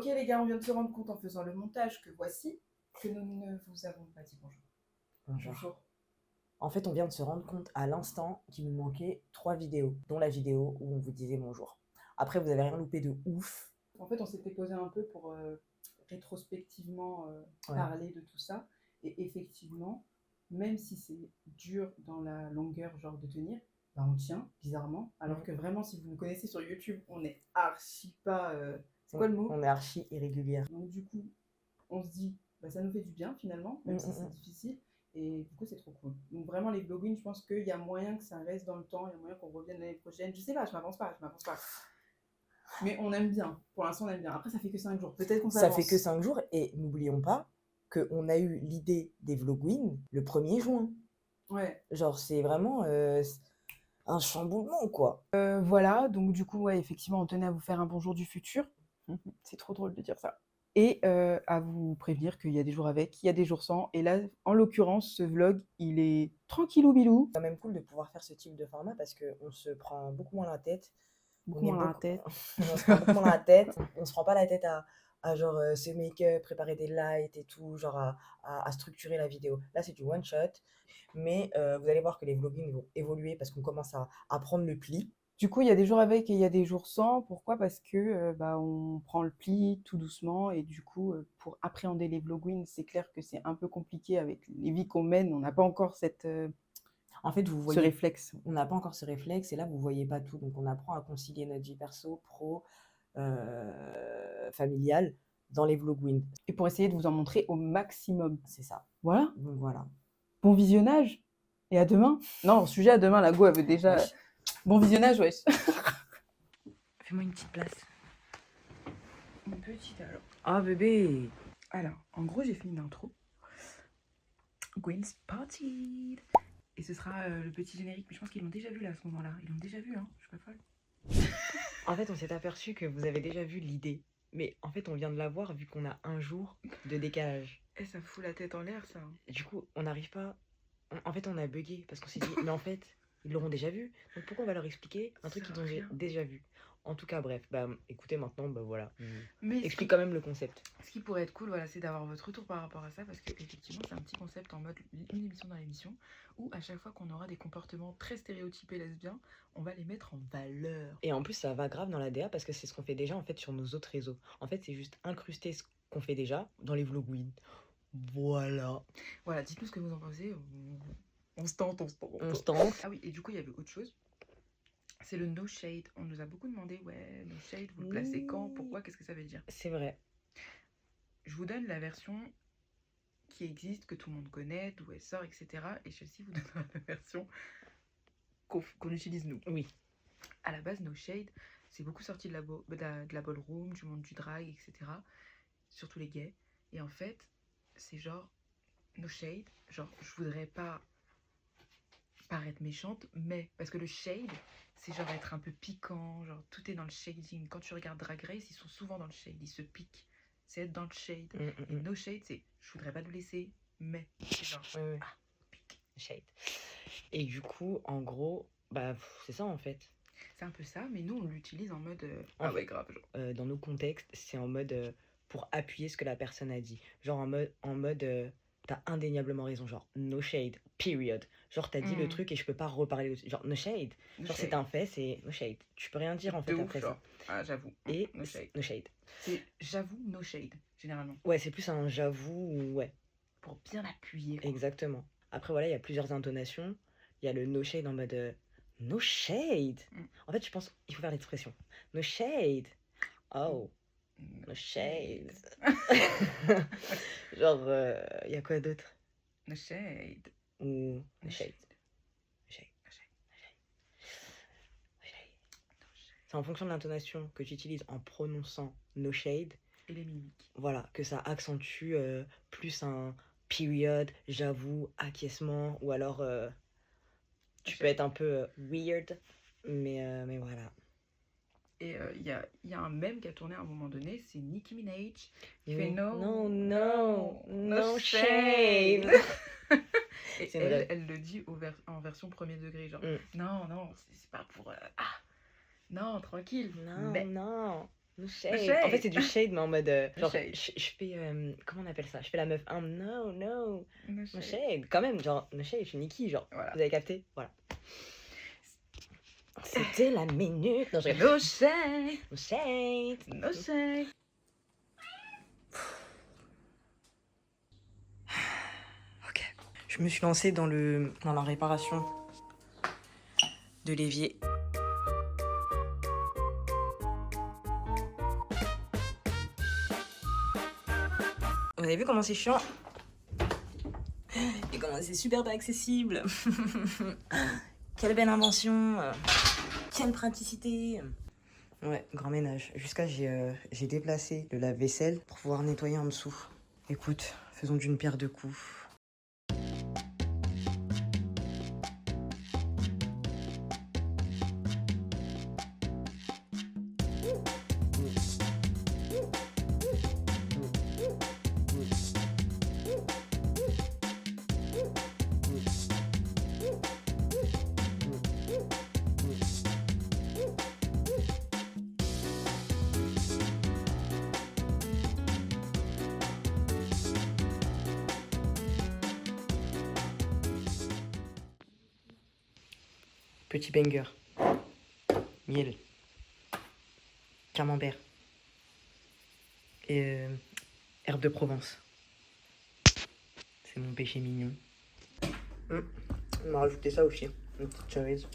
Ok les gars, on vient de se rendre compte en faisant le montage que voici que nous ne vous avons pas dit bonjour. Bonjour. En fait, on vient de se rendre compte à l'instant qu'il nous manquait 3 vidéos, dont la vidéo où on vous disait bonjour. Après, vous avez rien loupé de ouf. En fait, on s'était posé un peu pour rétrospectivement Ouais. parler de tout ça. Et effectivement, même si c'est dur dans la longueur, genre de tenir, bah on tient, bizarrement. Alors que vraiment, si vous nous connaissez sur YouTube, on est archi pas... c'est quoi le mot? On est archi irrégulière. Donc du coup, on se dit, bah, ça nous fait du bien finalement, même si c'est difficile. Et du coup, c'est trop cool. Donc vraiment, les vloggings, je pense qu'il y a moyen que ça reste dans le temps, il y a moyen qu'on revienne l'année prochaine. Je sais pas, je m'avance pas. Mais on aime bien. Pour l'instant, on aime bien. Après, ça fait que 5 jours. Peut-être qu'on Ça s'avance. fait que 5 jours et n'oublions pas qu'on a eu l'idée des vlogwins le 1er juin. Ouais. Genre, c'est vraiment un chamboulement, quoi. Voilà, donc du coup, ouais, effectivement, on tenait à vous faire un bonjour du futur. C'est trop drôle de dire ça. Et à vous prévenir qu'il y a des jours avec, il y a des jours sans. Et là, en l'occurrence, ce vlog, il est tranquillou bilou. C'est quand même cool de pouvoir faire ce type de format parce qu'on se prend beaucoup moins la tête. Beaucoup moins la tête. On se prend beaucoup moins la tête. On se prend pas la tête à genre se make-up, préparer des lights et tout, genre à structurer la vidéo. Là, c'est du one shot. Mais vous allez voir que les vloggings vont évoluer parce qu'on commence à prendre le pli. Du coup, il y a des jours avec et il y a des jours sans. Pourquoi? Parce que on prend le pli tout doucement et du coup, pour appréhender les vloggings, c'est clair que c'est un peu compliqué avec les vies qu'on mène. On n'a pas encore cette, En fait, vous ce voyez, réflexe. on n'a pas encore ce réflexe et là, vous voyez pas tout. Donc, on apprend à concilier notre vie perso, pro, familiale dans les vloggings. Et pour essayer de vous en montrer au maximum. C'est ça. Voilà. Donc, voilà. Bon visionnage. Et à demain. Non, sujet à demain, la go, elle veut déjà... Wesh. Bon visionnage, wesh. Fais-moi une petite place. Une petite alors. Ah, bébé. Alors, en gros, j'ai fait une intro. Gwen Spotted. Et ce sera le petit générique. Mais je pense qu'ils l'ont déjà vu là à ce moment-là. Ils l'ont déjà vu, hein. Je suis pas folle. En fait, on s'est aperçu que vous avez déjà vu l'idée. Mais en fait, on vient de la voir vu qu'on a un jour de décalage. Eh, ça fout la tête en l'air, ça. Et du coup, on n'arrive pas... En fait, on a bugué parce qu'on s'est dit, mais en fait, ils l'auront déjà vu. Donc pourquoi on va leur expliquer un truc qu'ils ont déjà vu? En tout cas, bref, bah écoutez maintenant, bah voilà. Mais explique quand même le concept. Ce qui pourrait être cool, voilà, c'est d'avoir votre retour par rapport à ça, parce que effectivement, c'est un petit concept en mode une émission dans l'émission, où à chaque fois qu'on aura des comportements très stéréotypés lesbiens, on va les mettre en valeur. Et en plus, ça va grave dans la DA parce que c'est ce qu'on fait déjà en fait sur nos autres réseaux. En fait, c'est juste incruster ce qu'on fait déjà dans les vlogs. Voilà. Voilà, dites-nous ce que vous en pensez. On se tente. On se tente. Ah oui, et du coup, il y avait autre chose. C'est le no shade. On nous a beaucoup demandé, ouais, no shade, vous le placez quand? Pourquoi? Qu'est-ce que ça veut dire? C'est vrai. Je vous donne la version qui existe, que tout le monde connaît, d'où elle sort, etc. Et celle-ci vous donnera la version qu'on utilise nous. Oui. À la base, No Shade, c'est beaucoup sorti de la ballroom, du monde du drag, etc. Surtout les gays. Et en fait, c'est genre No Shade, genre je voudrais pas paraître méchante, mais parce que le shade, c'est genre être un peu piquant, genre tout est dans le shading. Quand tu regardes Drag Race, ils sont souvent dans le shade, ils se piquent. C'est être dans le shade. Et No Shade, c'est je voudrais pas te blesser, mais c'est genre pique. Shade. Et du coup, en gros, bah c'est ça en fait. C'est un peu ça, mais nous on l'utilise en mode ah ouais grave. Genre. Dans nos contextes, c'est en mode pour appuyer ce que la personne a dit. Genre en mode t'as indéniablement raison, genre no shade, period. Genre t'as dit le truc et je peux pas reparler dessus. Genre no shade. Genre c'est un fait, c'est no shade. Tu peux rien dire en fait après ça. Ah j'avoue. Et no shade. No shade. C'est j'avoue, no shade, généralement. Ouais, c'est plus un j'avoue, ouais. Pour bien appuyer. Quoi. Exactement. Après voilà, il y a plusieurs intonations. Il y a le no shade en mode no shade. En fait, je pense il faut faire l'expression. No shade. Oh. No shade. Genre, y a quoi d'autre? No shade. Ou no shade. C'est en fonction de l'intonation que tu utilises en prononçant no shade. Et les mimiques. Voilà, que ça accentue plus un period, j'avoue, acquiescement, ou alors tu peux être un peu weird, mais voilà. Et il y a un mème qui a tourné à un moment donné, c'est Nicki Minaj qui Oui. fait no shade. Et elle le dit en version premier degré, genre non, c'est pas pour... non, tranquille. Non. No shade. shade. En fait, c'est du shade, mais en mode. Genre, shade. je fais. Comment on appelle ça? Je fais la meuf. No, no. No No shade. shade. Quand même, genre, no shade, je suis Nikki, genre. Voilà. Vous avez capté? Voilà. C'était la minute. Non, je rigole. No shade. No shade. No shade. Ok. Je me suis lancée dans la réparation de l'évier. Vous avez vu comment c'est chiant? Et comment c'est super pas accessible. Quelle belle invention. Quelle praticité. Ouais, grand ménage. Jusqu'à j'ai déplacé le lave-vaisselle pour pouvoir nettoyer en dessous. Écoute, faisons d'une pierre deux coups. Petit banger. Miel. Camembert. Et herbe de Provence. C'est mon péché mignon. On va rajouter ça aussi. Une petite cerise.